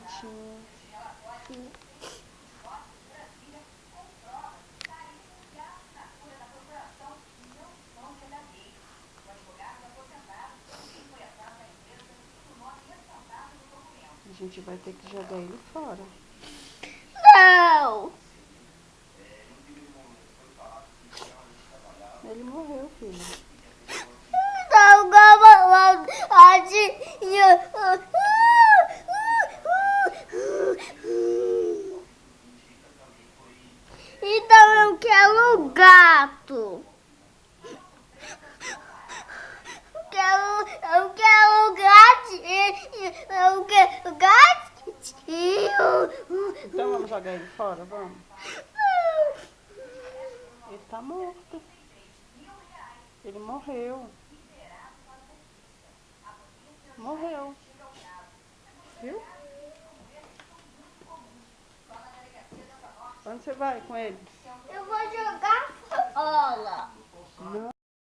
gatinho. A gente vai ter que jogar ele fora. Não! Ele morreu, filho. Não, calma, então eu quero um gato. Eu quero um gatinho. Eu quero um gatinho. Então vamos jogar ele fora, vamos? Ele tá morto. Ele morreu. Morreu. Viu? Onde você vai com ele? Eu vou jogar fora. Não.